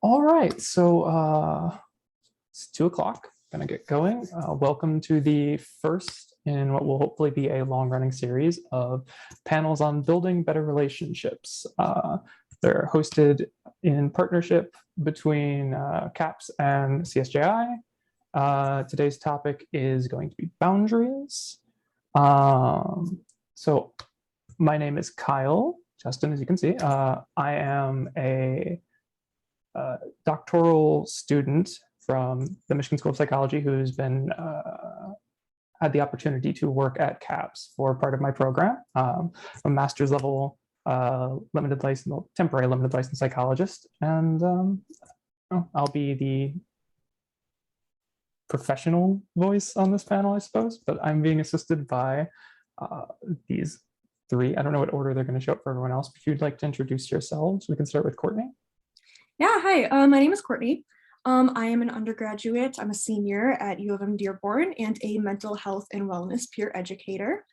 All right, so it's 2 o'clock. Gonna get going. Welcome to the first in what will hopefully be a long-running series of panels on building better relationships. They're hosted in partnership between CAPS and CSJI. Today's topic is going to be boundaries. So my name is Kyle Justin, as you can see. I am a doctoral student from the Michigan School of Psychology who's been had the opportunity to work at CAPS for part of my program. A master's level temporary limited license psychologist, and I'll be the professional voice on this panel, I suppose, but I'm being assisted by these three. I don't know what order they're going to show up for everyone else, but if you'd like to introduce yourselves, we can start with Courtney. Yeah, hi, my name is Courtney. I am an undergraduate. I'm a senior at UM-Dearborn and a mental health and wellness peer educator.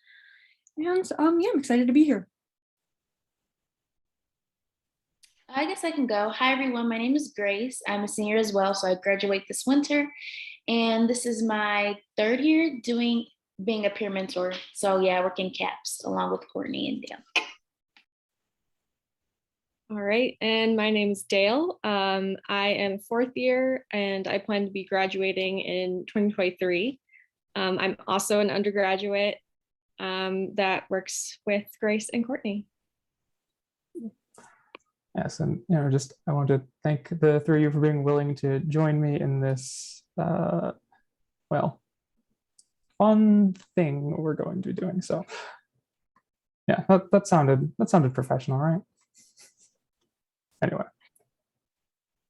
And yeah, I'm excited to be here. I guess I can go. Hi, everyone. My name is Grace. I'm a senior as well, so I graduate this winter. And this is my third year being a peer mentor. So yeah, I work in CAPS along with Courtney and Dale. All right, and my name is Dale. I am fourth year and I plan to be graduating in 2023. I'm also an undergraduate that works with Grace and Courtney. Yes, and I want to thank the three of you for being willing to join me in this fun thing we're going to be doing. So yeah, that sounded professional, right? Anyway,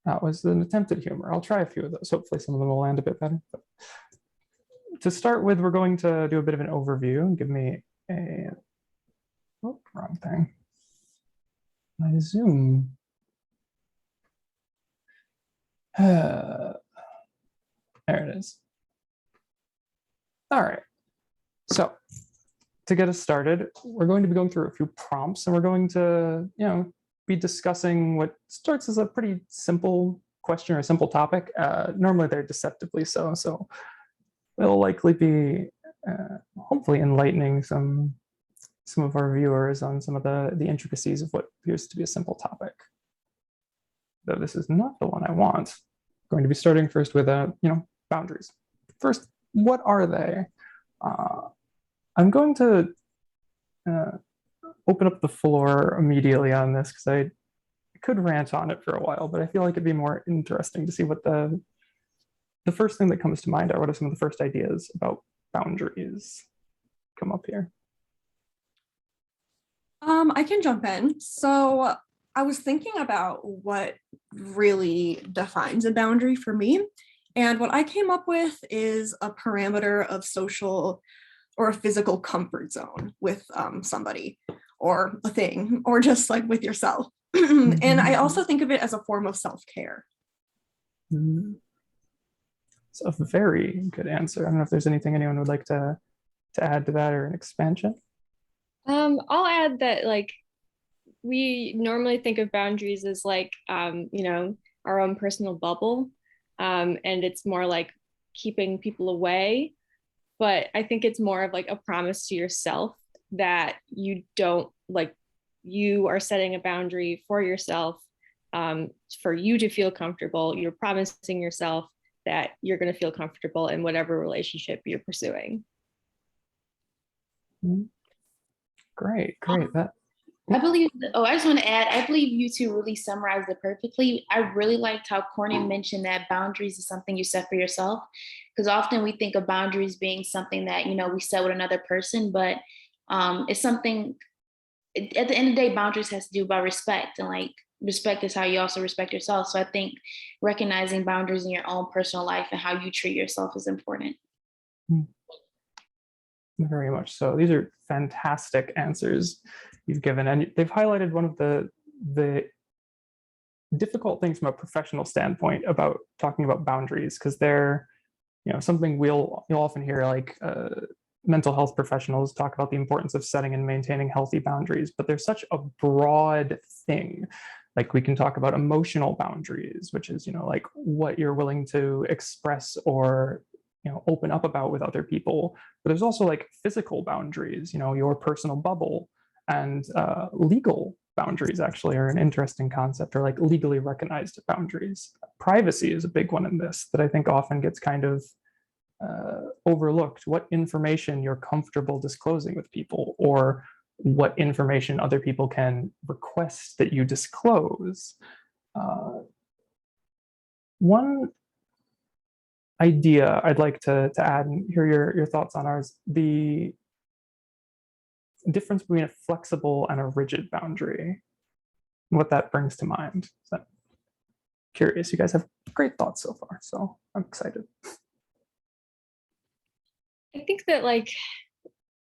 that was an attempt at humor. I'll try a few of those. Hopefully some of them will land a bit better. But to start with, we're going to do a bit of an overview. Give me wrong thing. My Zoom. There it is. All right. So to get us started, we're going to be going through a few prompts, and we're going to, be discussing what starts as a pretty simple question or a simple topic. Normally they're deceptively so. So it'll likely be hopefully enlightening some of our viewers on some of the intricacies of what appears to be a simple topic. Though this is not the one I want. I'm going to be starting first with boundaries. First, what are they? I'm going to open up the floor immediately on this because I could rant on it for a while, but I feel like it'd be more interesting to see what the first thing that comes to mind are. What are some of the first ideas about boundaries come up here? I can jump in. So I was thinking about what really defines a boundary for me. And what I came up with is a parameter of social or a physical comfort zone with somebody or a thing, or just like with yourself. And I also think of it as a form of self-care. It's a very good answer. I don't know if there's anything anyone would like to add to that or an expansion. I'll add that we normally think of boundaries as our own personal bubble, and it's more like keeping people away. But I think it's more of a promise to yourself that you are setting a boundary for yourself, for you to feel comfortable. You're promising yourself that you're going to feel comfortable in whatever relationship you're pursuing. Great. I just want to add, I believe you two really summarized it perfectly. I really liked how Courtney mentioned that boundaries is something you set for yourself, because often we think of boundaries being something that, we set with another person, but it's something, at the end of the day, boundaries has to do about respect, and respect is how you also respect yourself. So I think recognizing boundaries in your own personal life and how you treat yourself is important. Very much so. These are fantastic answers you've given, and they've highlighted one of the difficult things from a professional standpoint about talking about boundaries, because they're something you'll often hear mental health professionals talk about the importance of setting and maintaining healthy boundaries, but they're such a broad thing Like we can talk about emotional boundaries, which is, like what you're willing to express or, open up about with other people. But there's also like physical boundaries, your personal bubble, and legal boundaries actually are an interesting concept, or like legally recognized boundaries. Privacy is a big one in this that I think often gets kind of overlooked. What information you're comfortable disclosing with people, or what information other people can request that you disclose. One idea I'd like to add and hear your thoughts on are the difference between a flexible and a rigid boundary, and what that brings to mind. So I'm curious. You guys have great thoughts so far, so I'm excited. I think that like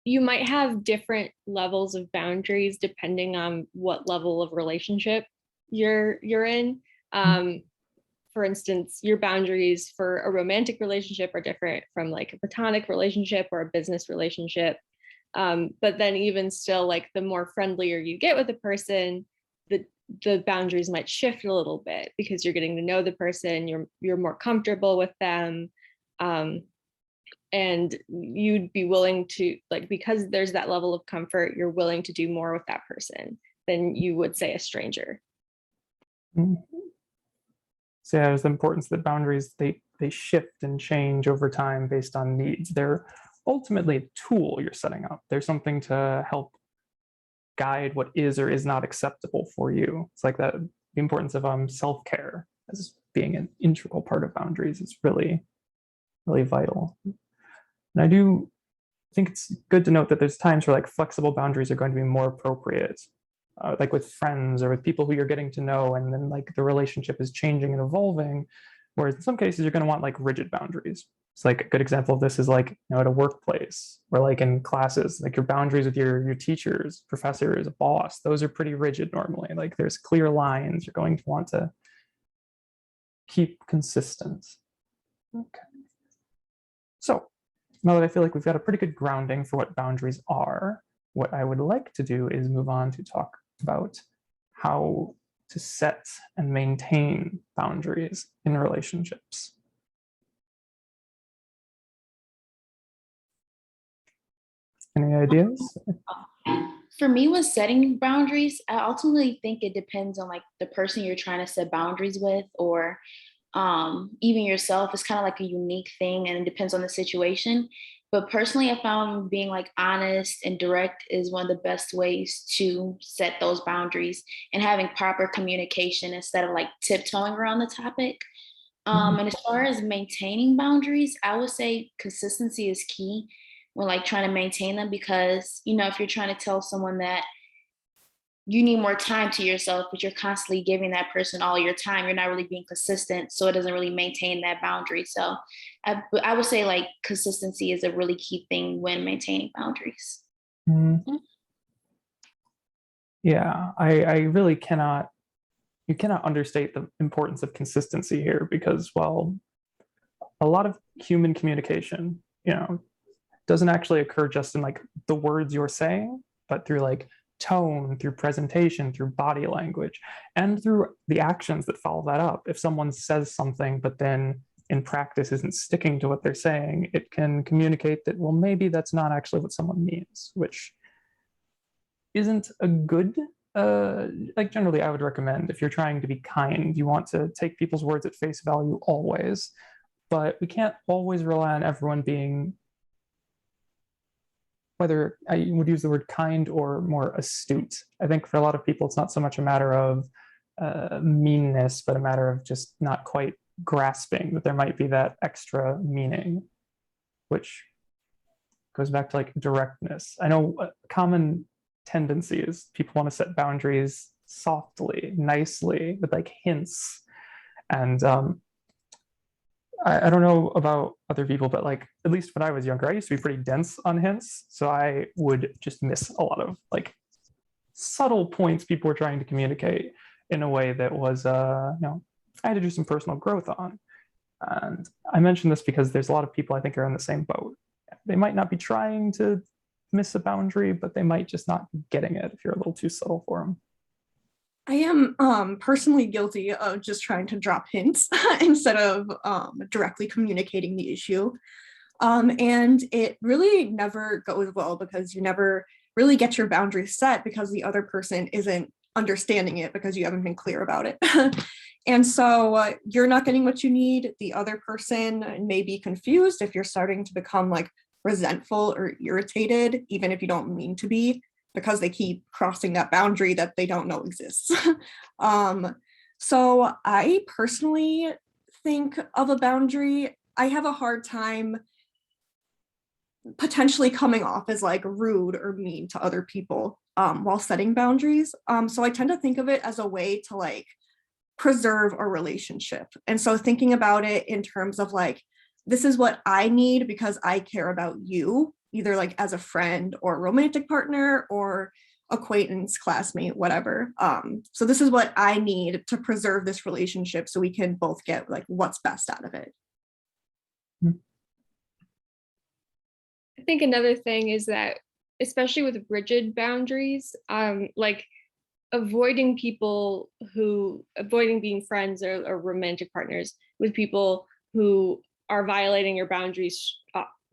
you might have different levels of boundaries depending on what level of relationship you're in. For instance, your boundaries for a romantic relationship are different from like a platonic relationship or a business relationship. But then even still, like the more friendlier you get with a person, the boundaries might shift a little bit because you're getting to know the person, you're more comfortable with them. And you'd be willing to, like, because there's that level of comfort, you're willing to do more with that person than you would say a stranger. So yeah, there's the importance that boundaries, they shift and change over time based on needs. They're ultimately a tool you're setting up. There's something to help guide what is or is not acceptable for you. It's like that, the importance of self-care as being an integral part of boundaries is really, really vital. And I do think it's good to note that there's times where like flexible boundaries are going to be more appropriate, like with friends or with people who you're getting to know, and then like the relationship is changing and evolving. Whereas in some cases, you're going to want like rigid boundaries. It's like a good example of this is like, at a workplace or like in classes, like your boundaries with your teachers, professors, boss, those are pretty rigid normally. Like there's clear lines you're going to want to keep consistent. Okay. So now that I feel like we've got a pretty good grounding for what boundaries are, what I would like to do is move on to talk about how to set and maintain boundaries in relationships. Any ideas? For me, with setting boundaries, I ultimately think it depends on like the person you're trying to set boundaries with, or even yourself. Is kind of like a unique thing, and it depends on the situation. But personally, I found being like honest and direct is one of the best ways to set those boundaries, and having proper communication instead of like tiptoeing around the topic. And as far as maintaining boundaries, I would say consistency is key when like trying to maintain them, because if you're trying to tell someone that you need more time to yourself, but you're constantly giving that person all your time, you're not really being consistent, so it doesn't really maintain that boundary. So I would say like consistency is a really key thing when maintaining boundaries. Yeah, I really you cannot understate the importance of consistency here, because while a lot of human communication, doesn't actually occur just in like the words you're saying, but through like tone, through presentation, through body language, and through the actions that follow that up. If someone says something, but then in practice isn't sticking to what they're saying, it can communicate that, well, maybe that's not actually what someone means, which isn't a good, like generally I would recommend if you're trying to be kind, you want to take people's words at face value always, but we can't always rely on everyone being, whether I would use the word kind or more astute. I think for a lot of people, it's not so much a matter of meanness, but a matter of just not quite grasping that there might be that extra meaning, which goes back to like directness. I know a common tendency is people want to set boundaries softly, nicely, with like hints. And I don't know about other people, but like, at least when I was younger, I used to be pretty dense on hints. So I would just miss a lot of like subtle points people were trying to communicate in a way that was, I had to do some personal growth on. And I mention this because there's a lot of people I think are in the same boat. They might not be trying to miss a boundary, but they might just not be getting it if you're a little too subtle for them. I am personally guilty of just trying to drop hints instead of directly communicating the issue. And it really never goes well because you never really get your boundaries set because the other person isn't understanding it because you haven't been clear about it. And so you're not getting what you need. The other person may be confused if you're starting to become like resentful or irritated, even if you don't mean to be, because they keep crossing that boundary that they don't know exists. So I personally think of a boundary, I have a hard time potentially coming off as like rude or mean to other people while setting boundaries. So I tend to think of it as a way to like preserve a relationship. And so thinking about it in terms of like, this is what I need because I care about you, either like as a friend or romantic partner or acquaintance, classmate, whatever. So this is what I need to preserve this relationship so we can both get like what's best out of it. I think another thing is that, especially with rigid boundaries, like avoiding being friends or romantic partners with people who are violating your boundaries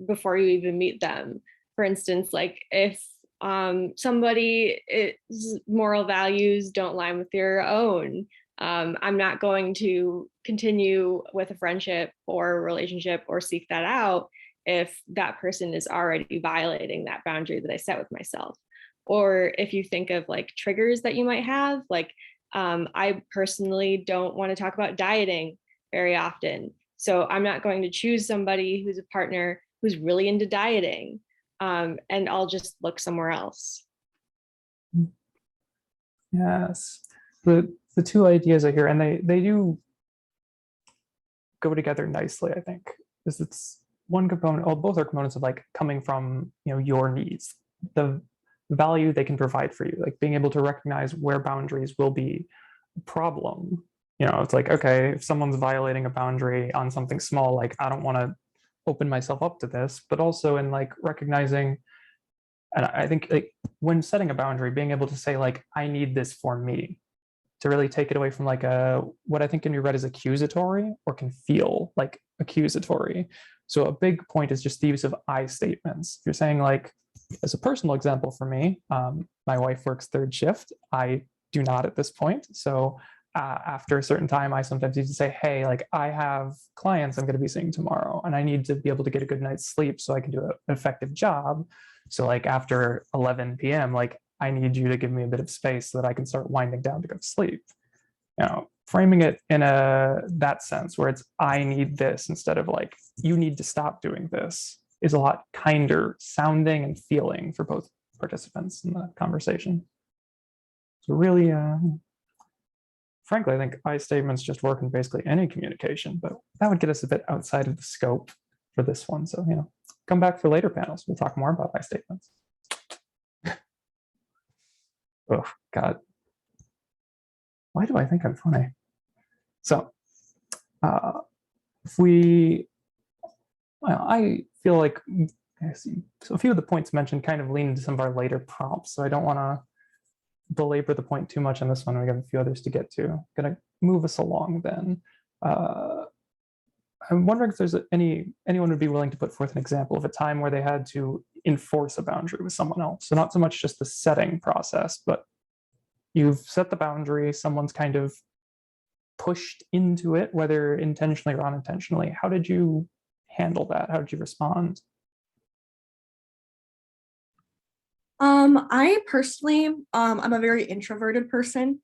before you even meet them. For instance, like if somebody's moral values don't align with your own, I'm not going to continue with a friendship or a relationship or seek that out if that person is already violating that boundary that I set with myself. Or if you think of like triggers that you might have, like I personally don't want to talk about dieting very often. So I'm not going to choose somebody who's a partner who's really into dieting, and I'll just look somewhere else. Yes, the two ideas are here, and they do go together nicely, I think, because it's one component, well, both are components of like coming from, you know, your needs, the value they can provide for you, like being able to recognize where boundaries will be a problem. You know, it's like, okay, if someone's violating a boundary on something small, like I don't want to open myself up to this, but also in like recognizing, and I think like when setting a boundary, being able to say like, I need this for me, to really take it away from like what I think can be read as accusatory or can feel like accusatory. So a big point is just the use of I statements. If you're saying like, as a personal example for me, my wife works third shift. I do not at this point. So after a certain time, I sometimes need to say, hey, like I have clients I'm going to be seeing tomorrow, and I need to be able to get a good night's sleep so I can do an effective job. So like after 11 p.m., like I need you to give me a bit of space so that I can start winding down to go to sleep. You know, framing it in that sense where it's I need this instead of like you need to stop doing this is a lot kinder sounding and feeling for both participants in the conversation. So really, frankly, I think I statements just work in basically any communication, but that would get us a bit outside of the scope for this one. So, you know, come back for later panels. We'll talk more about I statements. Oh, God. Why do I think I'm funny? So, if we, well, I feel like so a few of the points mentioned kind of lean into some of our later prompts. So I don't want to belabor the point too much on this one. We have a few others to get to. I'm going to move us along then. I'm wondering if there's anyone would be willing to put forth an example of a time where they had to enforce a boundary with someone else. So not so much just the setting process, but you've set the boundary, someone's kind of pushed into it, whether intentionally or unintentionally. How did you handle that? How did you respond? I personally, I'm a very introverted person.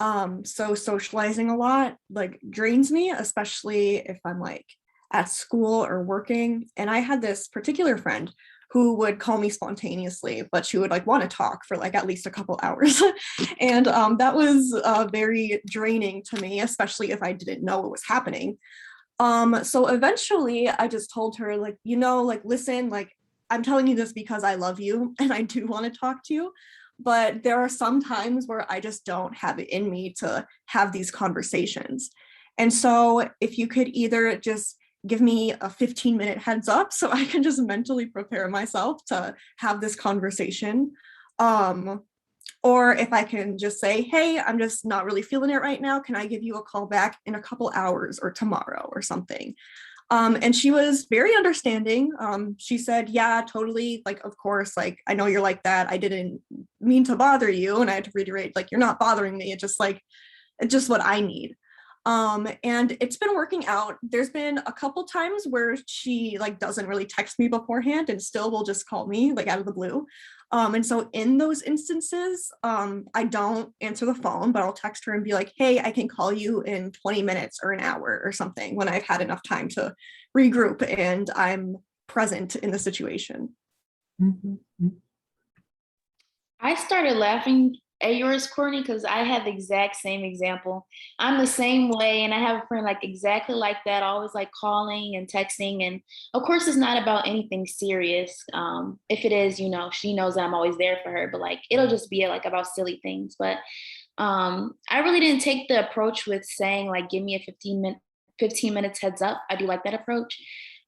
So socializing a lot like drains me, especially if I'm like at school or working. And I had this particular friend who would call me spontaneously, but she would like want to talk for like at least a couple hours. And that was very draining to me, especially if I didn't know what was happening. So eventually I just told her like, you know, like, listen, like, I'm telling you this because I love you and I do want to talk to you. But there are some times where I just don't have it in me to have these conversations. And so if you could either just give me a 15-minute heads up so I can just mentally prepare myself to have this conversation, Or if I can just say, hey, I'm just not really feeling it right now. Can I give you a call back in a couple hours or tomorrow or something? And she was very understanding. She said, yeah, totally. Like, of course, like, I know you're like that. I didn't mean to bother you. And I had to reiterate, like, you're not bothering me. It's just what I need. And it's been working out. There's been a couple times where she like doesn't really text me beforehand and still will just call me like out of the blue. And so in those instances, I don't answer the phone, but I'll text her and be like, hey, I can call you in 20 minutes or an hour or something when I've had enough time to regroup and I'm present in the situation. Mhm. I started laughing at yours, Courtney, because I had the exact same example. I'm the same way, and I have a friend like exactly like that, always like calling and texting. And of course, it's not about anything serious. If it is, you know, she knows that I'm always there for her, but like it'll just be like about silly things. But I really didn't take the approach with saying like, give me a 15 minutes heads up. I do like that approach.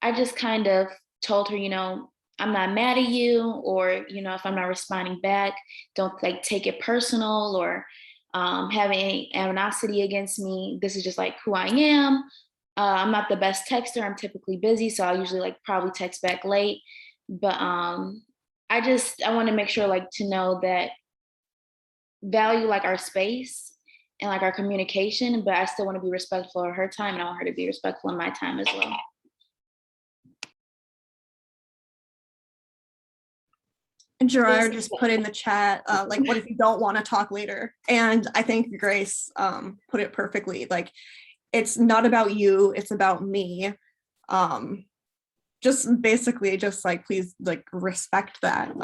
I just kind of told her, you know, I'm not mad at you, or, you know, if I'm not responding back, don't like take it personal or have any animosity against me. This is just like who I am. I'm not the best texter. I'm typically busy, so I usually like probably text back late. But I want to make sure like to know that value like our space and like our communication, but I still want to be respectful of her time, and I want her to be respectful of my time as well. And Gerard just put in the chat, like, what if you don't want to talk later? And I think Grace put it perfectly. Like, it's not about you, it's about me. Just basically just like, please like respect that.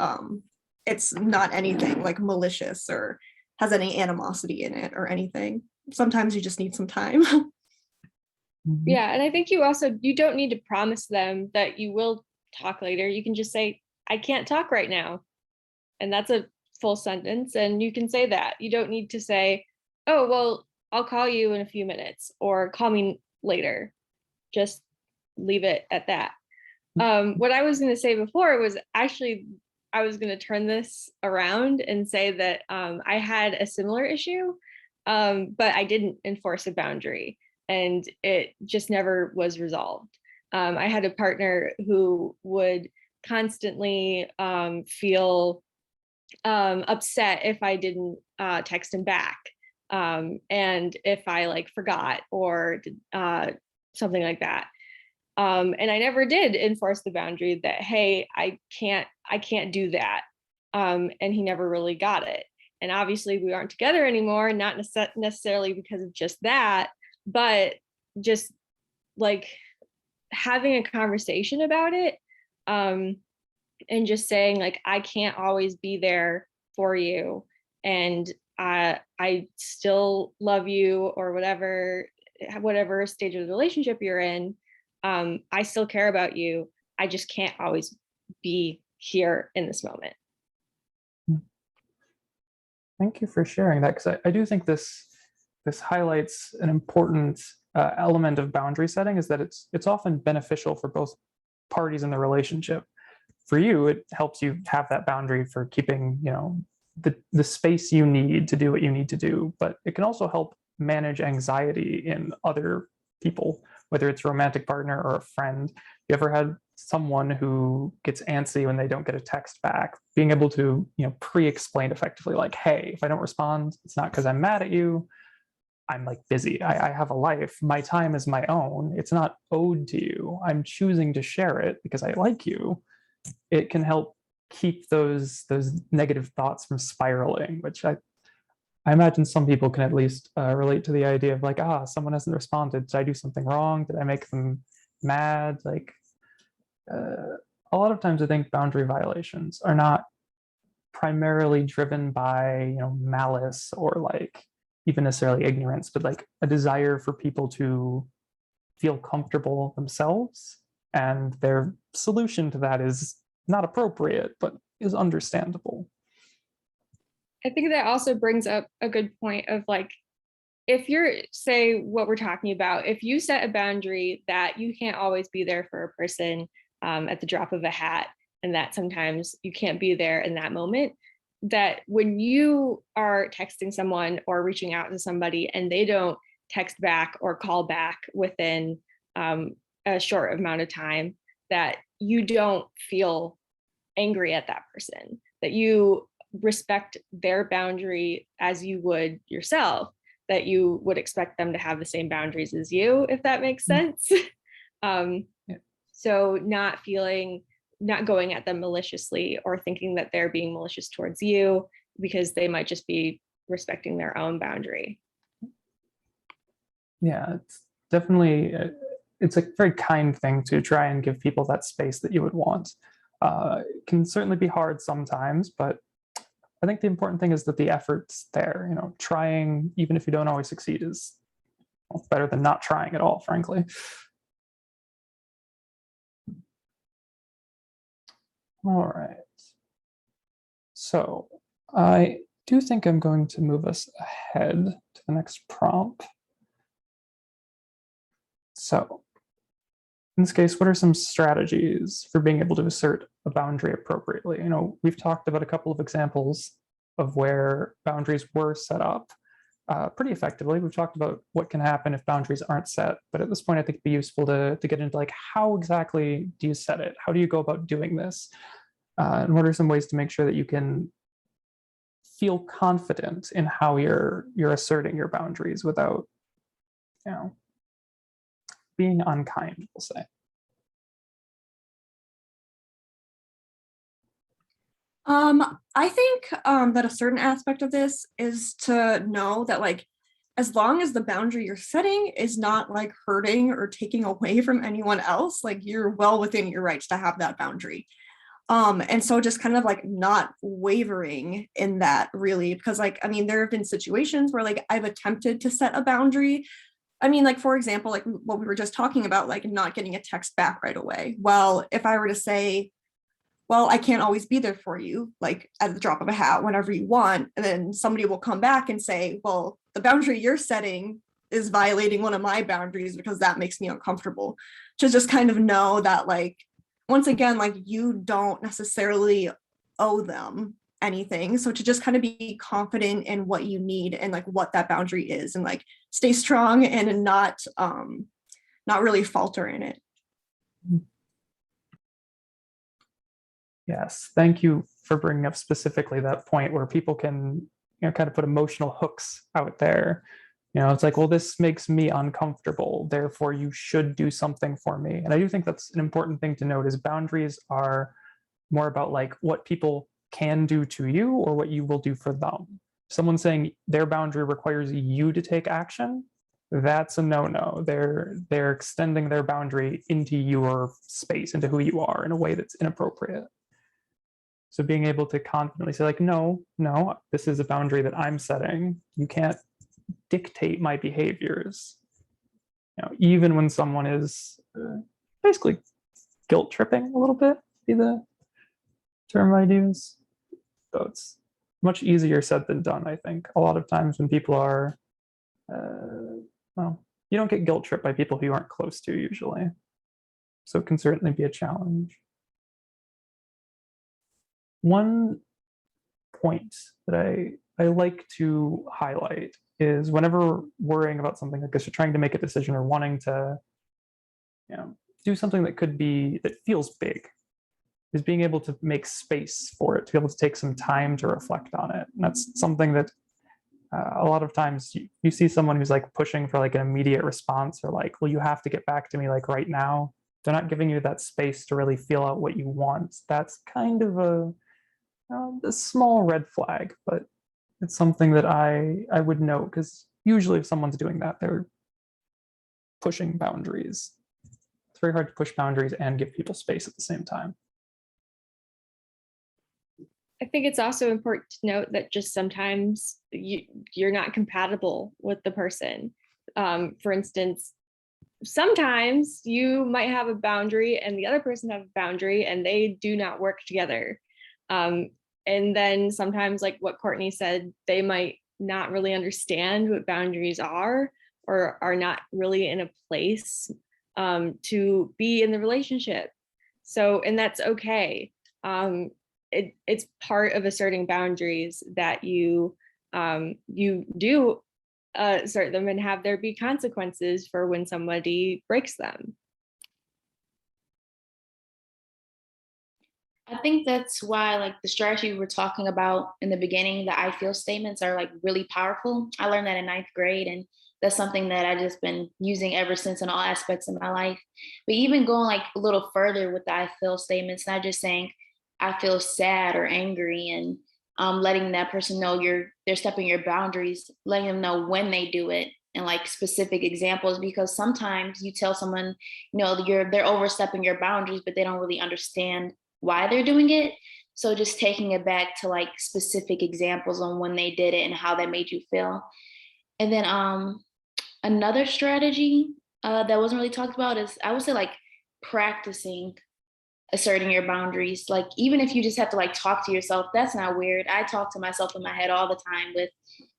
It's not anything like malicious or has any animosity in it or anything. Sometimes you just need some time. Yeah, and I think you don't need to promise them that you will talk later. You can just say, I can't talk right now. And that's a full sentence. And you can say that. You don't need to say, oh, well, I'll call you in a few minutes or call me later. Just leave it at that. What I was going to say before was actually, I was going to turn this around and say that I had a similar issue, but I didn't enforce a boundary and it just never was resolved. I had a partner who would constantly feel upset if I didn't text him back, and if I like forgot or something like that. And I never did enforce the boundary that, hey, I can't do that. And he never really got it. And obviously we aren't together anymore, not necessarily because of just that, but just like having a conversation about it. And just saying like, I can't always be there for you. And I still love you, or whatever stage of the relationship you're in. I still care about you. I just can't always be here in this moment. Thank you for sharing that, because I do think this highlights an important element of boundary setting, is that it's often beneficial for both parties in the relationship. For you, it helps you have that boundary for keeping, you know, the space you need to do what you need to do, but it can also help manage anxiety in other people, whether it's a romantic partner or a friend. You ever had someone who gets antsy when they don't get a text back? Being able to, you know, pre-explain effectively, like, hey, if I don't respond, it's not because I'm mad at you. I'm like busy. I have a life. My time is my own. It's not owed to you. I'm choosing to share it because I like you. It can help keep those negative thoughts from spiraling, which I imagine some people can at least relate to the idea of like, someone hasn't responded. Did I do something wrong? Did I make them mad? Like, a lot of times I think boundary violations are not primarily driven by, you know, malice or like even necessarily ignorance, but like a desire for people to feel comfortable themselves. And their solution to that is not appropriate, but is understandable. I think that also brings up a good point of like, if you're, say what we're talking about, if you set a boundary that you can't always be there for a person at the drop of a hat, and that sometimes you can't be there in that moment, that when you are texting someone or reaching out to somebody and they don't text back or call back within a short amount of time, that you don't feel angry at that person, that you respect their boundary as you would yourself, that you would expect them to have the same boundaries as you, if that makes sense. So not going at them maliciously or thinking that they're being malicious towards you, because they might just be respecting their own boundary. Yeah, it's definitely, it's a very kind thing to try and give people that space that you would want. It can certainly be hard sometimes, but I think the important thing is that the effort's there. You know, trying, even if you don't always succeed, is better than not trying at all, frankly. All right. So I do think I'm going to move us ahead to the next prompt. So in this case, what are some strategies for being able to assert a boundary appropriately? You know, we've talked about a couple of examples of where boundaries were set up pretty effectively. We've talked about what can happen if boundaries aren't set, but at this point, I think it'd be useful to get into like, how exactly do you set it? How do you go about doing this? And what are some ways to make sure that you can feel confident in how you're asserting your boundaries without, you know, being unkind, we'll say. I think that a certain aspect of this is to know that, like, as long as the boundary you're setting is not like hurting or taking away from anyone else, like, you're well within your rights to have that boundary. And so just kind of like not wavering in that, really, because, like, I mean, there have been situations where, like, I've attempted to set a boundary. I mean, like, for example, like what we were just talking about, like not getting a text back right away. Well, if I were to say, well, I can't always be there for you, like at the drop of a hat, whenever you want, and then somebody will come back and say, well, the boundary you're setting is violating one of my boundaries because that makes me uncomfortable. To just kind of know that, like, once again, like, you don't necessarily owe them anything. So to just kind of be confident in what you need and like what that boundary is, and like stay strong and not really falter in it. Yes, thank you for bringing up specifically that point where people can, you know, kind of put emotional hooks out there. You know, it's like, well, this makes me uncomfortable, therefore you should do something for me. And I do think that's an important thing to note, is boundaries are more about like what people can do to you or what you will do for them. Someone saying their boundary requires you to take action, that's a no-no. They're extending their boundary into your space, into who you are, in a way that's inappropriate. So being able to confidently say, like, no, this is a boundary that I'm setting. You can't dictate my behaviors. You know, even when someone is basically guilt tripping a little bit, be the term I'd use. So it's much easier said than done, I think. A lot of times when people are, well, you don't get guilt tripped by people who you aren't close to usually. So it can certainly be a challenge. One point that I like to highlight is whenever worrying about something like this, you're trying to make a decision or wanting to, you know, do something that feels big, is being able to make space for it, to be able to take some time to reflect on it. And that's something that a lot of times you see someone who's like pushing for like an immediate response, or like, well, you have to get back to me like right now. They're not giving you that space to really feel out what you want. That's kind of a small red flag, but it's something that I would note, because usually if someone's doing that, they're pushing boundaries. It's very hard to push boundaries and give people space at the same time. I think it's also important to note that just sometimes you're not compatible with the person. For instance, sometimes you might have a boundary and the other person have a boundary and they do not work together. And then sometimes, like what Courtney said, they might not really understand what boundaries are, or are not really in a place to be in the relationship. So, and that's okay. it's part of asserting boundaries that you do assert them and have there be consequences for when somebody breaks them. I think that's why like the strategy we were talking about in the beginning, the I feel statements are like really powerful. I learned that in ninth grade, and that's something that I just been using ever since in all aspects of my life. But even going like a little further with the I feel statements, not just saying I feel sad or angry, and letting that person know they're stepping your boundaries, letting them know when they do it, and like specific examples, because sometimes you tell someone, they're overstepping your boundaries, but they don't really understand why they're doing it. So just taking it back to like specific examples on when they did it and how that made you feel. And then another strategy that wasn't really talked about is, I would say, like practicing asserting your boundaries. Like even if you just have to like talk to yourself, that's not weird. I talk to myself in my head all the time with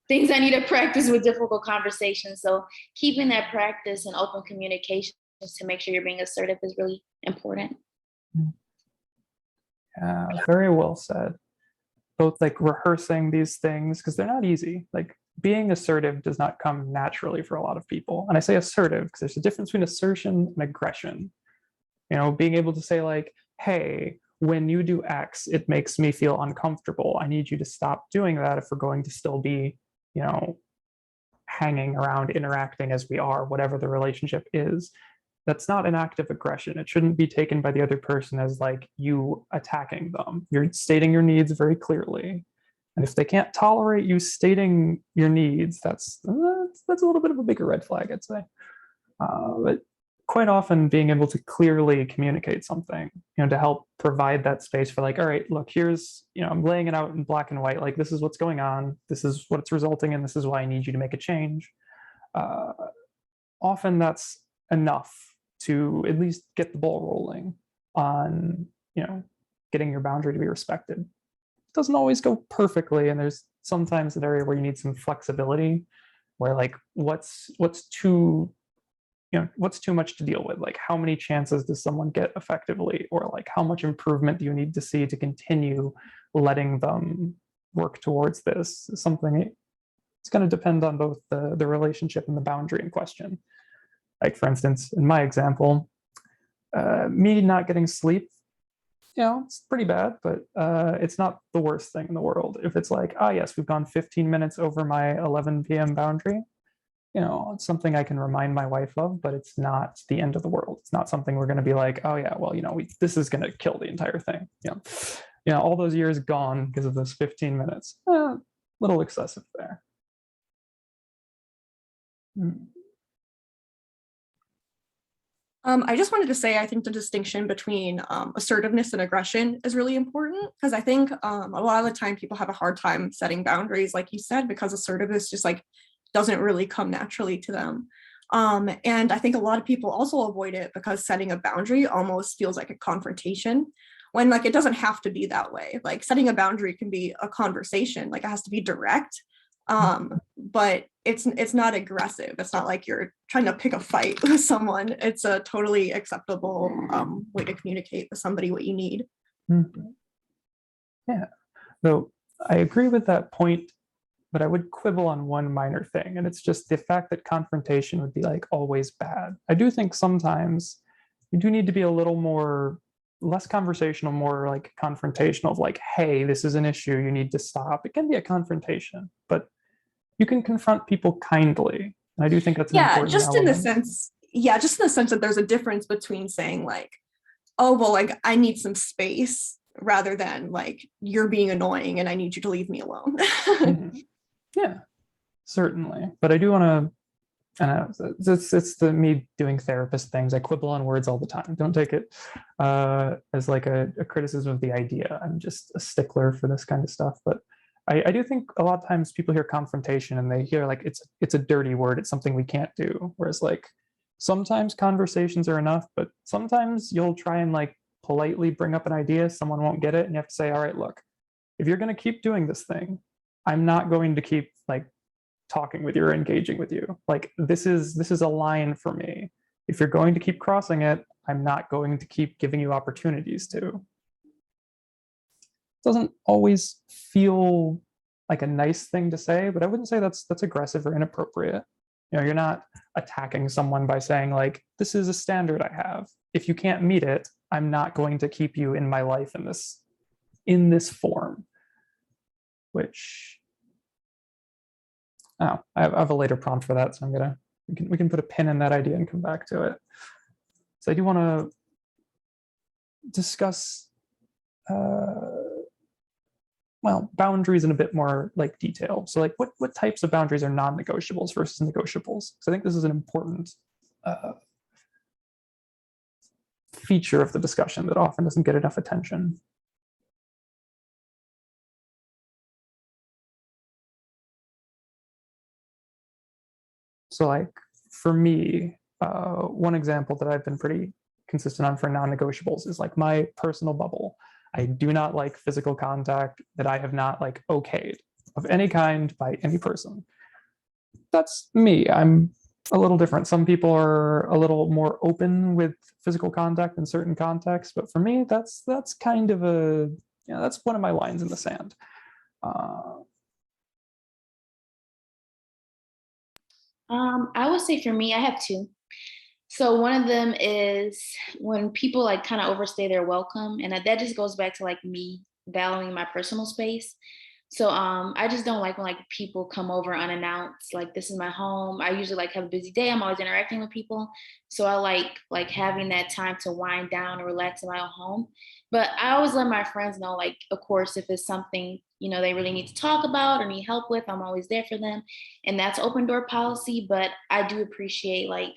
things I need to practice with difficult conversations. So keeping that practice and open communication to make sure you're being assertive is really important. Very well said. Both like rehearsing these things, because they're not easy. Like being assertive does not come naturally for a lot of people. And I say assertive because there's a difference between assertion and aggression. Being able to say like, hey, when you do X, it makes me feel uncomfortable. I need you to stop doing that if we're going to still be, hanging around, interacting as we are, whatever the relationship is. That's not an act of aggression. It shouldn't be taken by the other person as like you attacking them. You're stating your needs very clearly. And if they can't tolerate you stating your needs, that's a little bit of a bigger red flag, I'd say. But quite often being able to clearly communicate something, to help provide that space for like, all right, look, here's, I'm laying it out in black and white, like this is what's going on, this is what it's resulting in, this is why I need you to make a change. Often that's enough to at least get the ball rolling on, getting your boundary to be respected. It doesn't always go perfectly, and there's sometimes an area where you need some flexibility, where like what's too much to deal with? Like how many chances does someone get effectively, or like how much improvement do you need to see to continue letting them work towards this? Something, it's going to depend on both the relationship and the boundary in question. Like for instance, in my example, me not getting sleep, it's pretty bad, but it's not the worst thing in the world. If it's like, yes, we've gone 15 minutes over my 11 p.m. boundary, it's something I can remind my wife of, but it's not the end of the world. It's not something we're going to be like, oh yeah, well, this is going to kill the entire thing. All those years gone because of those 15 minutes. Little excessive there. I just wanted to say, I think the distinction between assertiveness and aggression is really important, because I think a lot of the time people have a hard time setting boundaries, like you said, because assertiveness just like doesn't really come naturally to them. And I think a lot of people also avoid it because setting a boundary almost feels like a confrontation, when like it doesn't have to be that way. Like setting a boundary can be a conversation, like it has to be direct. But it's not aggressive. It's not like you're trying to pick a fight with someone. It's a totally acceptable way to communicate with somebody what you need. Mm-hmm. Yeah, though I agree with that point, but I would quibble on one minor thing, and it's just the fact that confrontation would be like always bad. I do think sometimes you do need to be a little more, less conversational, more like confrontational, of like, hey, this is an issue, you need to stop. It can be a confrontation, but you can confront people kindly. And I do think that's an important just element. in the sense that there's a difference between saying like, oh, well, like I need some space, rather than like you're being annoying and I need you to leave me alone. Mm-hmm. Yeah, certainly. But I do want to, it's me doing therapist things. I quibble on words all the time. Don't take it as like a criticism of the idea. I'm just a stickler for this kind of stuff. But I do think a lot of times people hear confrontation and they hear like it's a dirty word. It's something we can't do. Whereas like sometimes conversations are enough, but sometimes you'll try and like politely bring up an idea, someone won't get it, and you have to say, all right, look, if you're going to keep doing this thing, I'm not going to keep like talking with you or engaging with you. Like this is a line for me. If you're going to keep crossing it, I'm not going to keep giving you opportunities to. doesn't always feel like a nice thing to say, but I wouldn't say that's aggressive or inappropriate. You know, you're not attacking someone by saying like, this is a standard I have. If you can't meet it, I'm not going to keep you in my life in this form. Which, oh, I have a later prompt for that, so we can put a pin in that idea and come back to it. So I do want to discuss well, boundaries in a bit more like detail. So like what types of boundaries are non-negotiables versus negotiables? So I think this is an important feature of the discussion that often doesn't get enough attention. So like for me, one example that I've been pretty consistent on for non-negotiables is like my personal bubble. I do not like physical contact that I have not like okayed of any kind by any person. That's me. I'm a little different. Some people are a little more open with physical contact in certain contexts, but for me, that's kind of a, you know, that's one of my lines in the sand. I would say for me, I have two. So one of them is when people like kind of overstay their welcome, and that just goes back to like me valuing my personal space. So I just don't like when like people come over unannounced. Like this is my home. I usually like have a busy day. I'm always interacting with people, so I like having that time to wind down and relax in my own home. But I always let my friends know, like of course, if it's something they really need to talk about or need help with, I'm always there for them, and that's open door policy. But I do appreciate like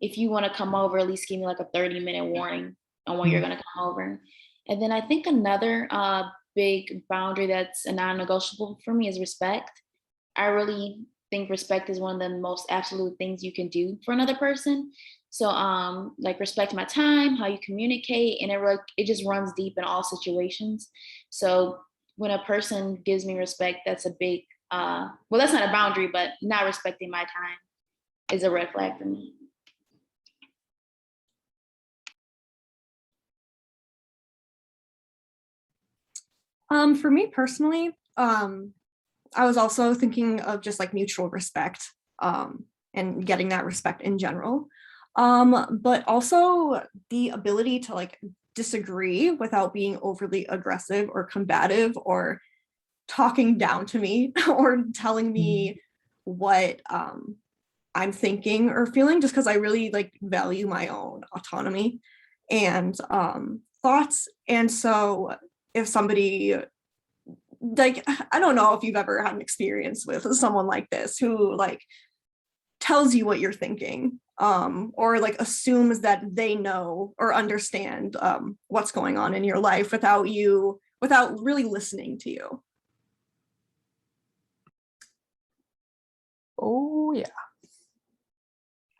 if you want to come over, at least give me like a 30-minute warning on when you're going to come over. And then I think another big boundary that's a non-negotiable for me is respect. I really think respect is one of the most absolute things you can do for another person. So like respect my time, how you communicate, and it just runs deep in all situations. So when a person gives me respect, that's a big well, that's not a boundary, but not respecting my time is a red flag for me. For me personally, I was also thinking of just like mutual respect and getting that respect in general. But also the ability to like disagree without being overly aggressive or combative or talking down to me or telling me what I'm thinking or feeling, just because I really like value my own autonomy and thoughts. And so if somebody, like, I don't know if you've ever had an experience with someone like this who like tells you what you're thinking or like assumes that they know or understand what's going on in your life without really listening to you. Oh yeah.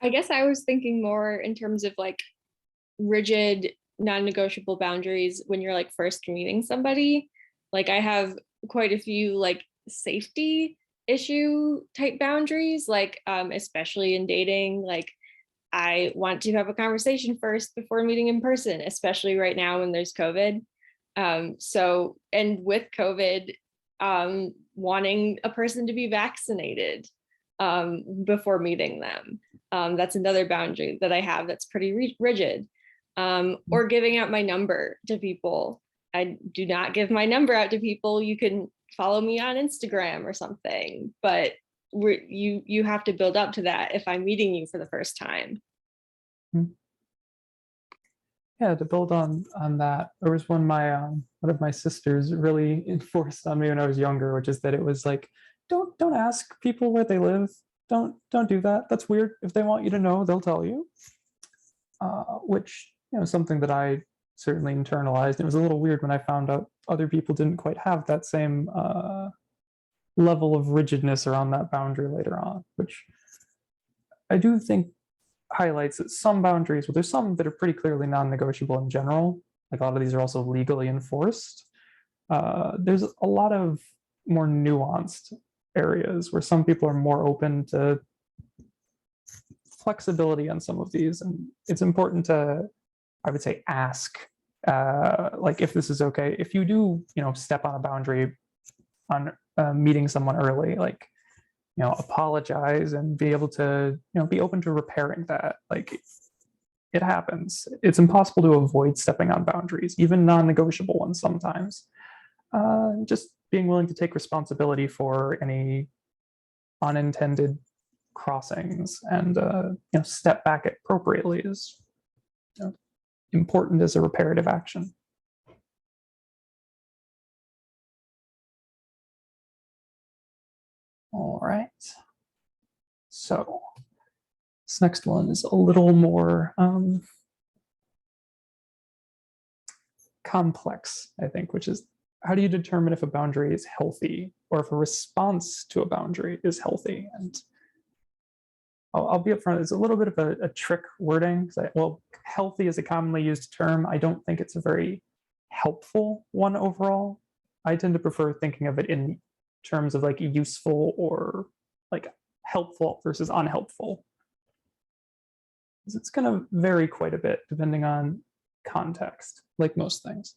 I guess I was thinking more in terms of like rigid non-negotiable boundaries when you're like first meeting somebody. Like I have quite a few like safety issue type boundaries, like especially in dating. Like I want to have a conversation first before meeting in person, especially right now when there's COVID. So, and with COVID, wanting a person to be vaccinated before meeting them. That's another boundary that I have that's pretty rigid. Or giving out my number to people. I do not give my number out to people. You can follow me on Instagram or something, but you have to build up to that if I'm meeting you for the first time. Yeah, to build on that, there was one of my sisters really enforced on me when I was younger, which is that it was like, don't ask people where they live. Don't do that. That's weird. If they want you to know, they'll tell you. Which something that I certainly internalized. It was a little weird when I found out other people didn't quite have that same level of rigidness around that boundary later on, which I do think highlights that some boundaries, well, there's some that are pretty clearly non-negotiable in general. Like a lot of these are also legally enforced. There's a lot of more nuanced areas where some people are more open to flexibility on some of these, and it's important to, I would say, ask like if this is okay, if you do, step on a boundary on meeting someone early, like, apologize and be able to, be open to repairing that. Like, it happens. It's impossible to avoid stepping on boundaries, even non-negotiable ones sometimes. Just being willing to take responsibility for any unintended crossings and step back appropriately is important as a reparative action. All right. So this next one is a little more complex, I think, which is how do you determine if a boundary is healthy or if a response to a boundary is healthy? And I'll be upfront, it's a little bit of a trick wording. Well, healthy is a commonly used term. I don't think it's a very helpful one overall. I tend to prefer thinking of it in terms of like useful or like helpful versus unhelpful. It's going to vary quite a bit depending on context, like most things.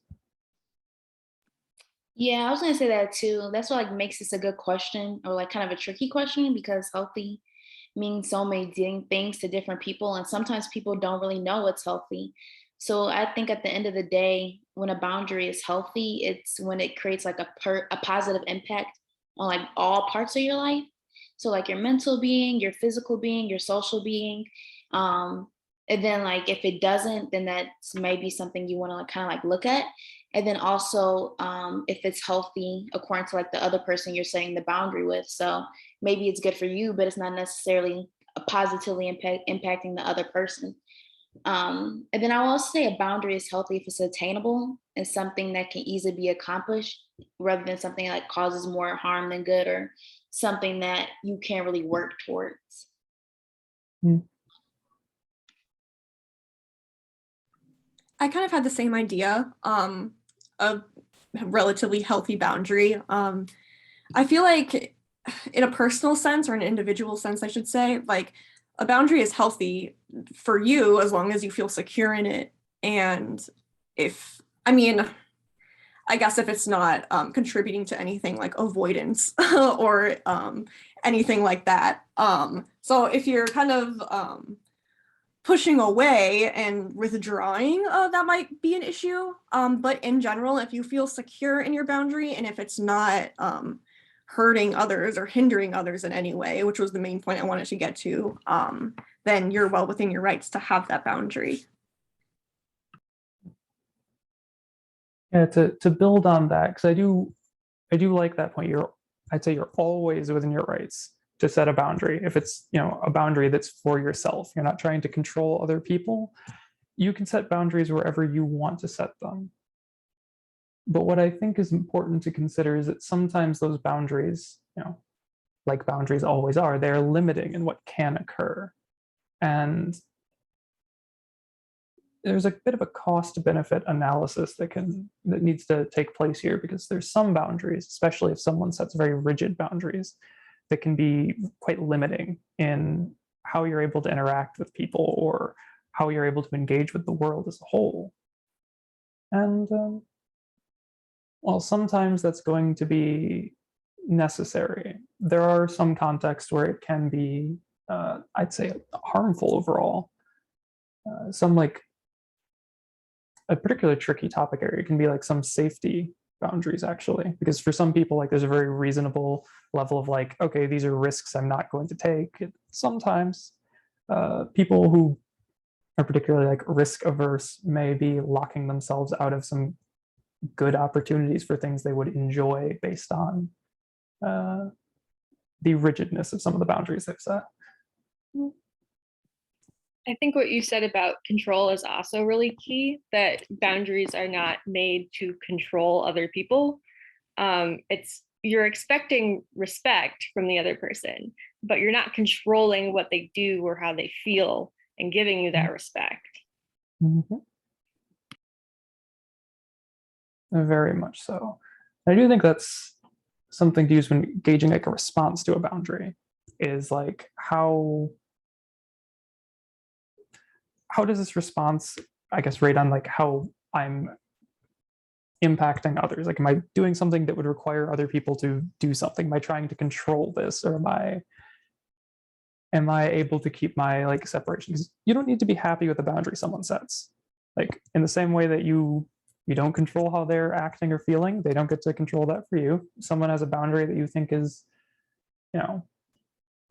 Yeah, I was gonna say that too. That's what like makes this a good question, or like kind of a tricky question, because healthy means so many things to different people, and sometimes people don't really know what's healthy. So I think at the end of the day, when a boundary is healthy, it's when it creates like a positive impact on like all parts of your life. So like your mental being, your physical being, your social being. And then like if it doesn't, then that's maybe something you want to like kind of like look at. And then also if it's healthy according to like the other person you're setting the boundary with. So maybe it's good for you, but it's not necessarily positively impacting the other person. And then I will also say a boundary is healthy if it's attainable and something that can easily be accomplished, rather than something that causes more harm than good, or something that you can't really work towards. I kind of had the same idea of a relatively healthy boundary. I feel like in a personal sense, or an individual sense, I should say, like a boundary is healthy for you as long as you feel secure in it. And I guess if it's not contributing to anything like avoidance or anything like that. So if you're kind of pushing away and withdrawing, that might be an issue. But in general, if you feel secure in your boundary and if it's not hurting others or hindering others in any way, which was the main point I wanted to get to, then you're well within your rights to have that boundary. Yeah, to build on that, because I do like that point. I'd say you're always within your rights to set a boundary. If it's a boundary that's for yourself, you're not trying to control other people. You can set boundaries wherever you want to set them. But what I think is important to consider is that sometimes those boundaries, like boundaries always are, they're limiting in what can occur. And there's a bit of a cost-benefit analysis that needs to take place here, because there's some boundaries, especially if someone sets very rigid boundaries, that can be quite limiting in how you're able to interact with people or how you're able to engage with the world as a whole. And well, sometimes that's going to be necessary. There are some contexts where it can be, I'd say, harmful overall. Some like a particularly tricky topic area can be like some safety boundaries, actually, because for some people, like there's a very reasonable level of like, okay, these are risks I'm not going to take. Sometimes people who are particularly like risk averse may be locking themselves out of some good opportunities for things they would enjoy based on the rigidness of some of the boundaries they've set. I think what you said about control is also really key, that boundaries are not made to control other people. You're expecting respect from the other person, but you're not controlling what they do or how they feel and giving you that respect. Mm-hmm. Very much so. I do think that's something to use when gauging like a response to a boundary, is like how does this response, I guess, rate on like how I'm impacting others? Like, am I doing something that would require other people to do something? Am I trying to control this, or am I able to keep my like separation? Because you don't need to be happy with the boundary someone sets. Like, in the same way that you don't control how they're acting or feeling, they don't get to control that for you. Someone has a boundary that you think is,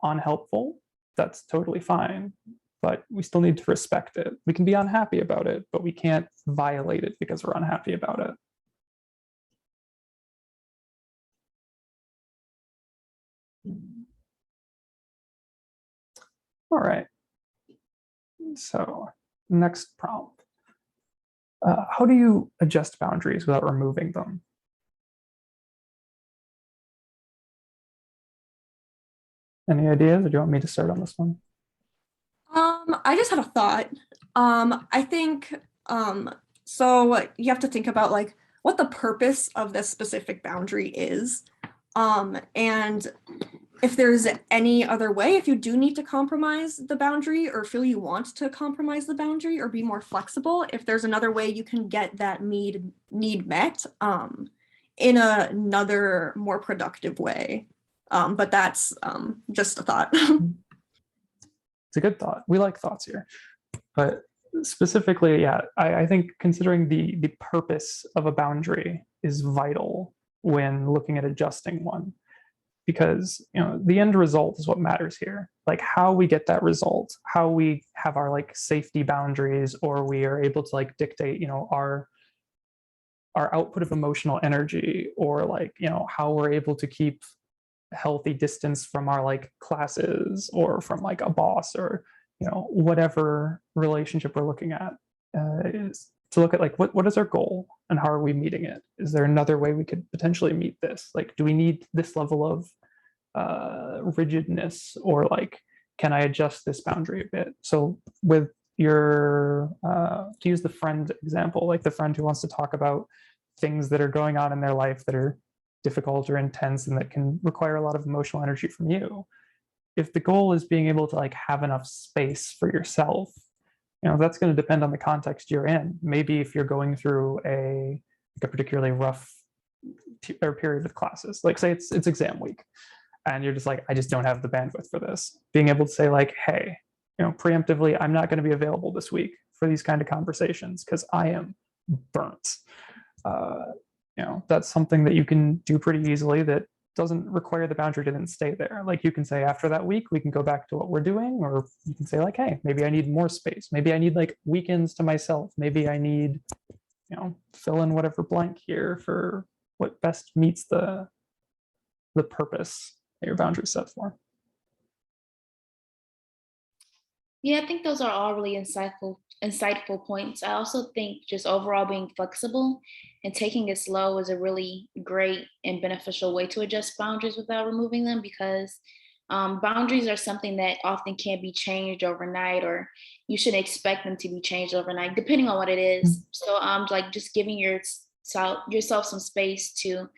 unhelpful, that's totally fine. But we still need to respect it. We can be unhappy about it, but we can't violate it because we're unhappy about it. All right. So next prompt. How do you adjust boundaries without removing them? Any ideas, or do you want me to start on this one? I just had a thought. I think so you have to think about like what the purpose of this specific boundary is. And if there's any other way, if you do need to compromise the boundary or feel you want to compromise the boundary or be more flexible, if there's another way you can get that need met in another more productive way. But that's just a thought. It's a good thought. We like thoughts here. But specifically, yeah, I think considering the purpose of a boundary is vital when looking at adjusting one. Because the end result is what matters here. Like how we get that result, how we have our like safety boundaries, or we are able to like dictate, our output of emotional energy, or like how we're able to keep healthy distance from our like classes or from like a boss, or whatever relationship we're looking at, is to look at like what is our goal and how are we meeting it? Is there another way we could potentially meet this? Like, do we need this level of rigidness, or like, can I adjust this boundary a bit? So with your to use the friend example, like the friend who wants to talk about things that are going on in their life that are difficult or intense and that can require a lot of emotional energy from you. If the goal is being able to like have enough space for yourself, that's going to depend on the context you're in. Maybe if you're going through a particularly rough period with classes, like say it's exam week, and you're just like, I just don't have the bandwidth for this. Being able to say like, hey, preemptively, I'm not going to be available this week for these kind of conversations because I am burnt. That's something that you can do pretty easily that doesn't require the boundary to then stay there. Like you can say after that week, we can go back to what we're doing, or you can say like, hey, maybe I need more space. Maybe I need like weekends to myself. Maybe I need, fill in whatever blank here for what best meets the purpose that your boundary is set for. Yeah, I think those are all really insightful points. I also think just overall being flexible and taking it slow is a really great and beneficial way to adjust boundaries without removing them, because boundaries are something that often can't be changed overnight, or you shouldn't expect them to be changed overnight, depending on what it is. So like just giving yourself some space to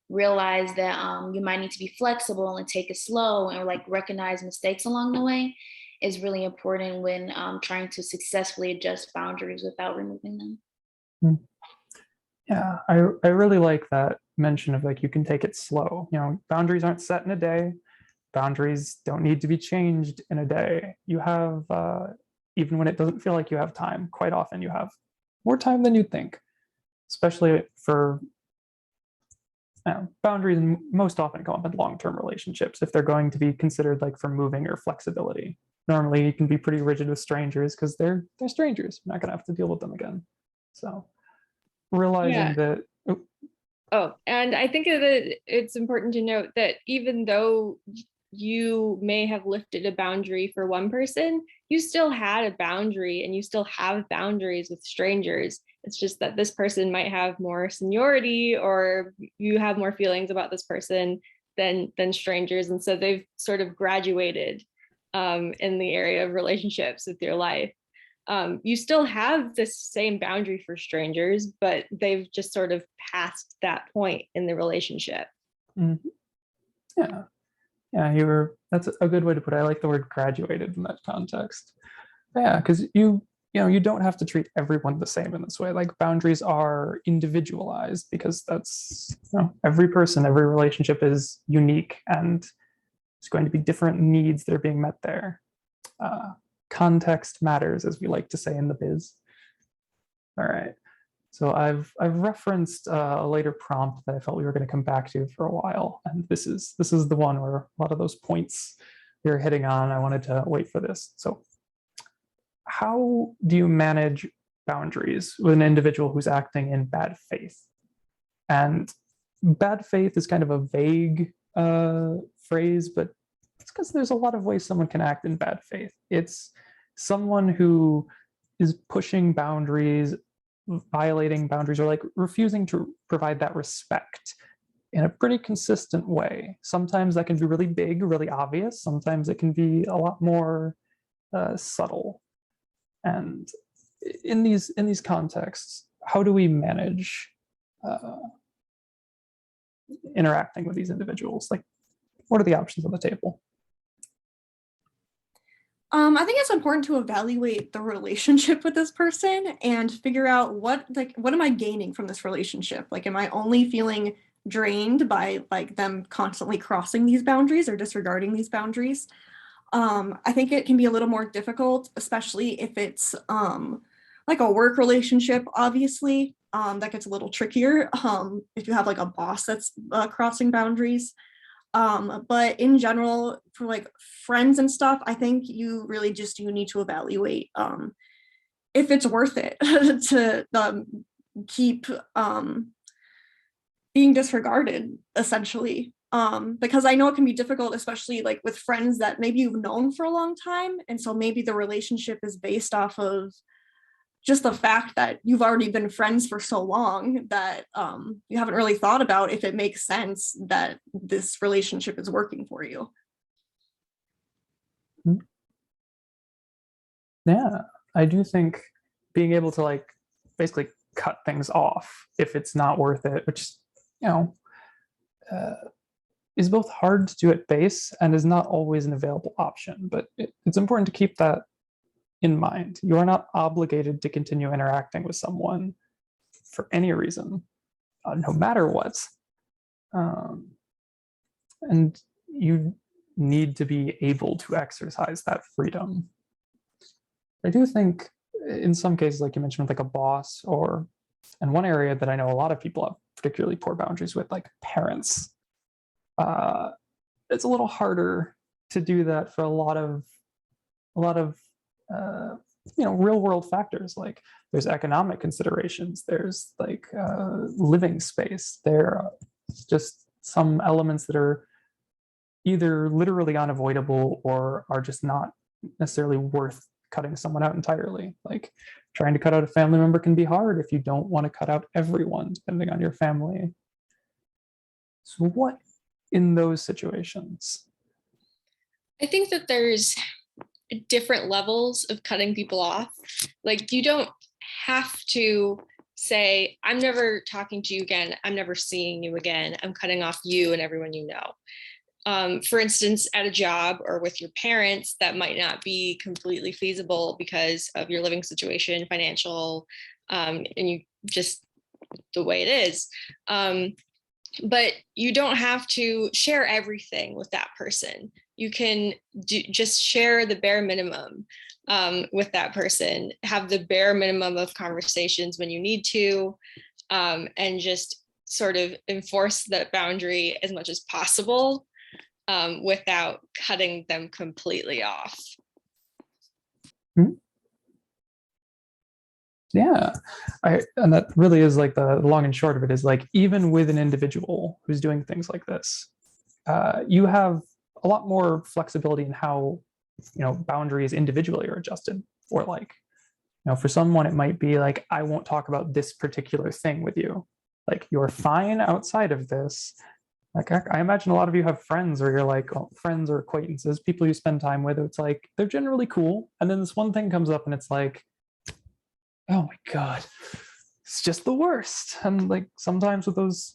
realize that you might need to be flexible and take it slow and like recognize mistakes along the way is really important when trying to successfully adjust boundaries without removing them. Yeah, I really like that mention of like, you can take it slow. Boundaries aren't set in a day. Boundaries don't need to be changed in a day. You have, even when it doesn't feel like you have time, quite often you have more time than you think, especially for boundaries, most often come up in long-term relationships if they're going to be considered like for moving or flexibility. Normally you can be pretty rigid with strangers because they're strangers. You're not going to have to deal with them again. So realizing that. And I think that it's important to note that even though you may have lifted a boundary for one person, you still had a boundary and you still have boundaries with strangers. It's just that this person might have more seniority, or you have more feelings about this person than strangers. And so they've sort of graduated in the area of relationships with your life. You still have this same boundary for strangers, but they've just sort of passed that point in the relationship. Mm-hmm. Yeah, that's a good way to put it. I like the word graduated in that context. Yeah, because you you don't have to treat everyone the same in this way. Like boundaries are individualized because that's, every person, every relationship is unique, and there's going to be different needs that are being met there. Context matters, as we like to say in the biz. All right. So I've referenced a later prompt that I felt we were going to come back to for a while, and this is the one where a lot of those points we were hitting on. I wanted to wait for this. So, how do you manage boundaries with an individual who's acting in bad faith? And bad faith is kind of a vague phrase, but it's because there's a lot of ways someone can act in bad faith. It's someone who is pushing boundaries, violating boundaries, or like refusing to provide that respect in a pretty consistent way. Sometimes that can be really big, really obvious. Sometimes it can be a lot more subtle. And in these contexts, how do we manage interacting with these individuals? Like, what are the options on the table? I think it's important to evaluate the relationship with this person and figure out what am I gaining from this relationship? Like, am I only feeling drained by like them constantly crossing these boundaries or disregarding these boundaries? I think it can be a little more difficult, especially if it's like a work relationship, obviously. That gets a little trickier if you have like a boss that's crossing boundaries. But in general, for like friends and stuff, I think you need to evaluate if it's worth it to keep being disregarded, essentially. Because I know it can be difficult, especially like with friends that maybe you've known for a long time. And so maybe the relationship is based off of just the fact that you've already been friends for so long that you haven't really thought about if it makes sense that this relationship is working for you. Yeah, I do think being able to like basically cut things off if it's not worth it, which, is both hard to do at base and is not always an available option. But it's important to keep that in mind. You are not obligated to continue interacting with someone for any reason, no matter what. And you need to be able to exercise that freedom. I do think in some cases, like you mentioned, with like a boss, and one area that I know a lot of people have particularly poor boundaries with, like parents. It's a little harder to do that for a lot of real world factors. Like there's economic considerations, there's like living space, there are just some elements that are either literally unavoidable or are just not necessarily worth cutting someone out entirely. Like trying to cut out a family member can be hard if you don't want to cut out everyone, depending on your family. So what in those situations? I think that there's different levels of cutting people off. Like you don't have to say, I'm never talking to you again. I'm never seeing you again. I'm cutting off you and everyone you know. For instance, at a job or with your parents, that might not be completely feasible because of your living situation, financial, and you just the way it is. But you don't have to share everything with that person. You can just share the bare minimum with that person, have the bare minimum of conversations when you need to, and just sort of enforce that boundary as much as possible without cutting them completely off. Yeah, and that really is like the long and short of it is like, even with an individual who's doing things like this, you have a lot more flexibility in how, boundaries individually are adjusted. Or like, for someone, it might be like, I won't talk about this particular thing with you. Like, you're fine outside of this. Like, I imagine a lot of you have friends or you're like, friends or acquaintances, people you spend time with. It's like, they're generally cool. And then this one thing comes up and it's like, oh my God, it's just the worst. And like sometimes with those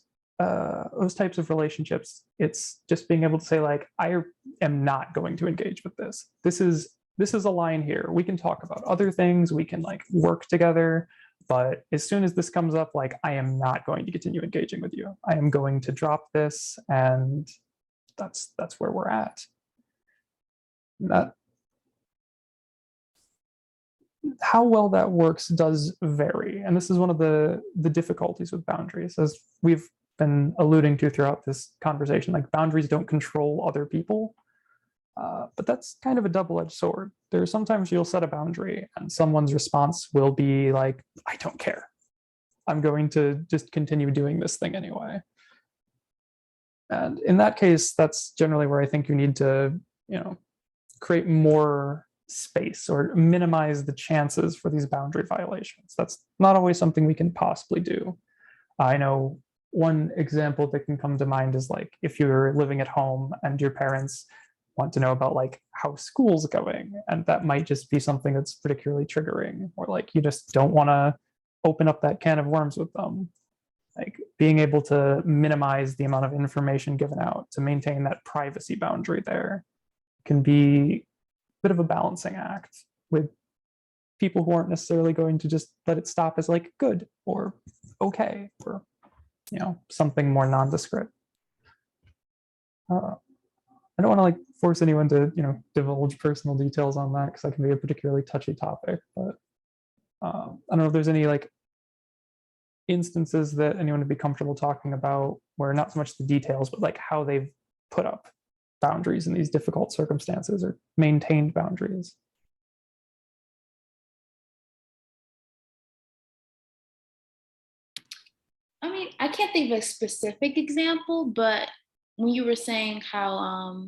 types of relationships, it's just being able to say like, I am not going to engage with this. This is this is a line here. We can talk about other things. We can like work together. But as soon as this comes up, like, I am not going to continue engaging with you. I am going to drop this, and that's where we're at. That how well that works does vary, and this is one of the difficulties with boundaries, as we've been alluding to throughout this conversation. Like, boundaries don't control other people, but that's kind of a double-edged sword. There are sometimes you'll set a boundary and someone's response will be like, I don't care. I'm going to just continue doing this thing anyway. And in that case, that's generally where I think you need to, create more space or minimize the chances for these boundary violations. That's not always something we can possibly do. I know one example that can come to mind is like if you're living at home and your parents want to know about like how school's going, and that might just be something that's particularly triggering, or like you just don't want to open up that can of worms with them. Like, being able to minimize the amount of information given out to maintain that privacy boundary there can be a bit of a balancing act with people who aren't necessarily going to just let it stop as like good or okay, or something more nondescript. I don't want to like force anyone to divulge personal details on that, because that can be a particularly touchy topic. But I don't know if there's any like instances that anyone would be comfortable talking about where not so much the details, but like how they've put up boundaries in these difficult circumstances or maintained boundaries. I mean, I can't think of a specific example, but when you were saying how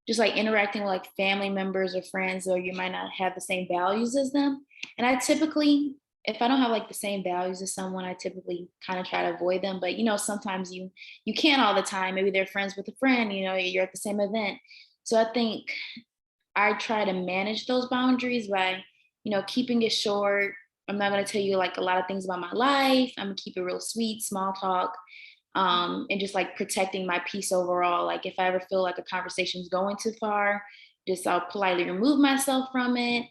just like interacting with like family members or friends, or you might not have the same values as them. And I typically, if I don't have like the same values as someone, I typically kind of try to avoid them. But sometimes you can't all the time. Maybe they're friends with a friend, you're at the same event. So I think I try to manage those boundaries by, keeping it short. I'm not going to tell you like a lot of things about my life. I'm gonna keep it real sweet, small talk. And just like protecting my peace overall. Like if I ever feel like a conversation is going too far, just I'll politely remove myself from it,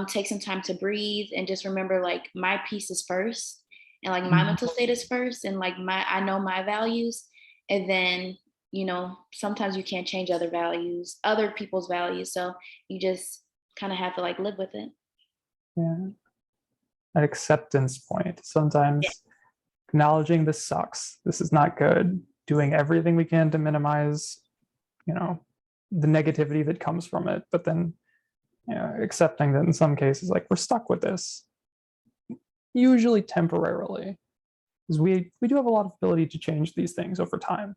take some time to breathe, and just remember like my peace is first, and like my mental state is first, and like I know my values. And then, sometimes you can't change other people's values. So you just kind of have to like live with it. Yeah. An acceptance point. Sometimes acknowledging this sucks, this is not good, doing everything we can to minimize, the negativity that comes from it, but then, accepting that in some cases, like, we're stuck with this, usually temporarily, because we do have a lot of ability to change these things over time.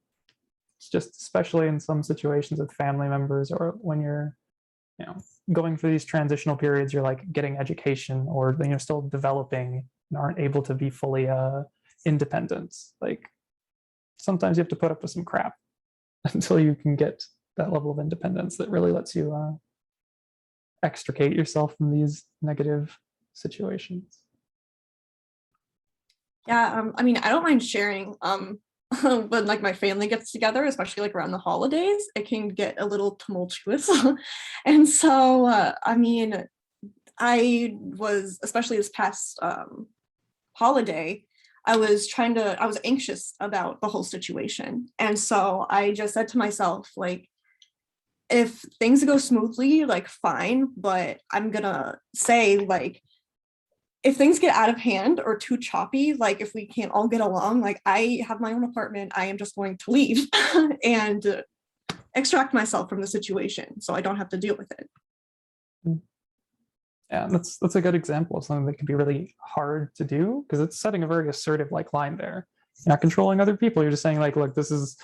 It's just, especially in some situations with family members, or when you're, going through these transitional periods, you're like getting education, or still developing and aren't able to be fully independent. Like, sometimes you have to put up with some crap until you can get that level of independence that really lets you extricate yourself from these negative situations. Yeah, I mean, I don't mind sharing when like my family gets together, especially like around the holidays, it can get a little tumultuous. And so I mean, I was, especially this past holiday, I was anxious about the whole situation. And so I just said to myself, like, if things go smoothly, like fine, but I'm gonna say, like, if things get out of hand or too choppy, like if we can't all get along, like I have my own apartment, I am just going to leave and extract myself from the situation so I don't have to deal with it. Yeah, that's a good example of something that can be really hard to do, because it's setting a very assertive like line there. You're not controlling other people. You're just saying like, look, this is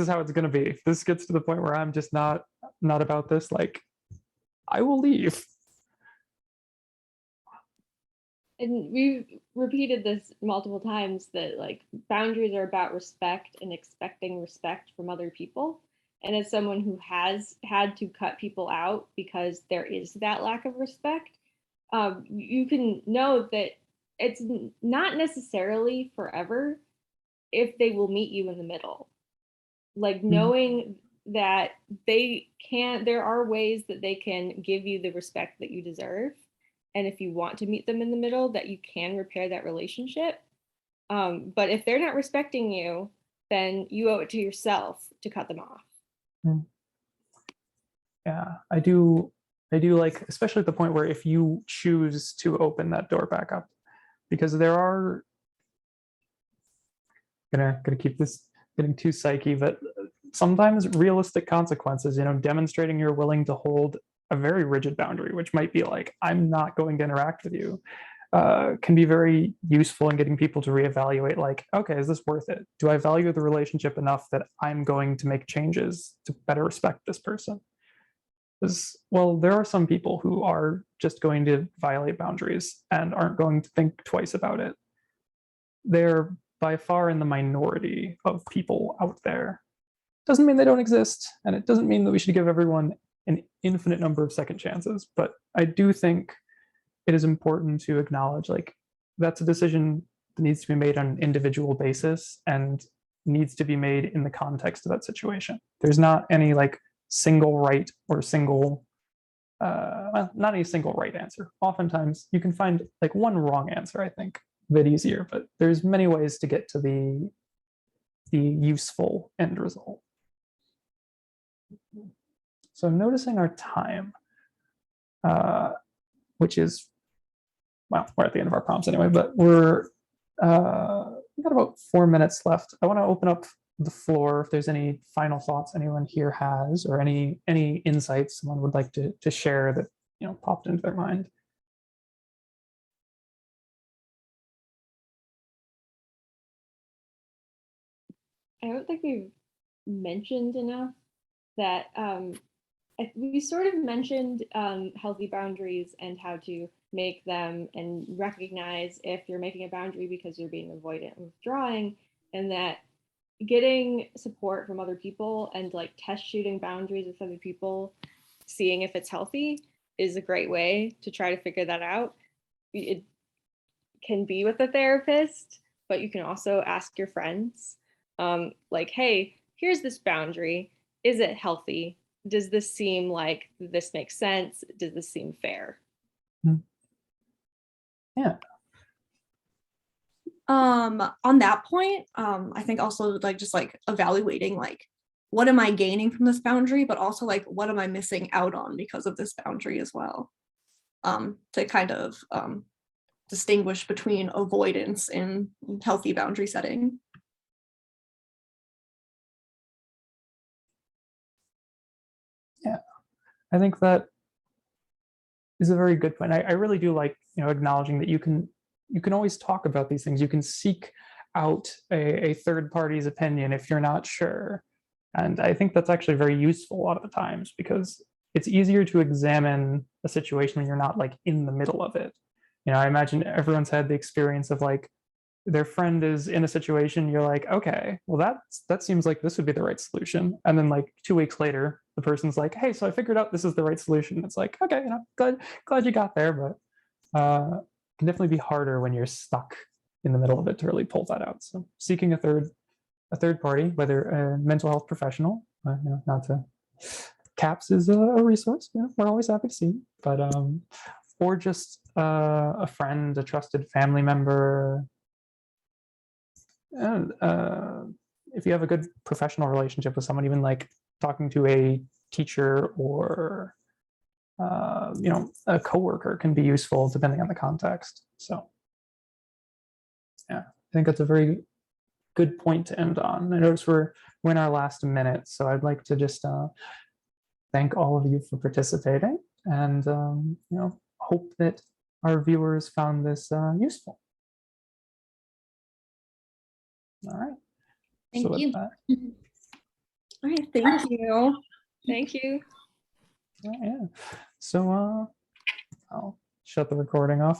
how it's going to be. If this gets to the point where I'm just not about this, like, I will leave. And we've repeated this multiple times, that like boundaries are about respect and expecting respect from other people. And as someone who has had to cut people out because there is that lack of respect, you can know that it's not necessarily forever if they will meet you in the middle. Like knowing that there are ways that they can give you the respect that you deserve. And if you want to meet them in the middle, that you can repair that relationship. But if they're not respecting you, then you owe it to yourself to cut them off. Yeah, I do like, especially at the point where if you choose to open that door back up, because there are, gonna keep this getting too psyche, but sometimes realistic consequences, demonstrating you're willing to hold a very rigid boundary, which might be like, I'm not going to interact with you, can be very useful in getting people to reevaluate, like, okay, is this worth it? Do I value the relationship enough that I'm going to make changes to better respect this person? Because, well, there are some people who are just going to violate boundaries and aren't going to think twice about it. They're by far in the minority of people out there. Doesn't mean they don't exist, and it doesn't mean that we should give everyone an infinite number of second chances, but I do think it is important to acknowledge, like, that's a decision that needs to be made on an individual basis and needs to be made in the context of that situation. There's not any like single right or single, well, not any single right answer. Oftentimes you can find like one wrong answer, I think, a bit easier, but there's many ways to get to the useful end result. So I'm noticing our time, which is, well, we're at the end of our prompts anyway, but we've got about 4 minutes left. I want to open up the floor if there's any final thoughts anyone here has, or any insights someone would like to share that popped into their mind. I don't think we've mentioned enough that we sort of mentioned healthy boundaries and how to make them, and recognize if you're making a boundary because you're being avoidant and withdrawing, and that getting support from other people and like test shooting boundaries with other people, seeing if it's healthy, is a great way to try to figure that out. It can be with a therapist, but you can also ask your friends, like, hey, here's this boundary. Is it healthy? Does this seem like this makes sense? Does this seem fair? Yeah. On that point, I think also like just like evaluating like, what am I gaining from this boundary, but also like, what am I missing out on because of this boundary as well, to kind of distinguish between avoidance and healthy boundary setting. Yeah, I think that is a very good point. I really do like acknowledging that you can always talk about these things. You can seek out a third party's opinion if you're not sure. And I think that's actually very useful a lot of the times, because it's easier to examine a situation when you're not like in the middle of it. I imagine everyone's had the experience of like, their friend is in a situation, you're like, okay, well that seems like this would be the right solution. And then like 2 weeks later, the person's like, hey, so I figured out this is the right solution. It's like, okay, glad you got there, but it can definitely be harder when you're stuck in the middle of it to really pull that out. So seeking a third party, whether a mental health professional, not to, CAPS is a resource, we're always happy to see, but or just a friend, a trusted family member. And if you have a good professional relationship with someone, even like talking to a teacher or a coworker can be useful depending on the context. So yeah, I think that's a very good point to end on. I notice we're in our last minute, so I'd like to just thank all of you for participating, and hope that our viewers found this useful. All right. Thank you. All right, thank you. Thank you. Yeah. So I'll shut the recording off.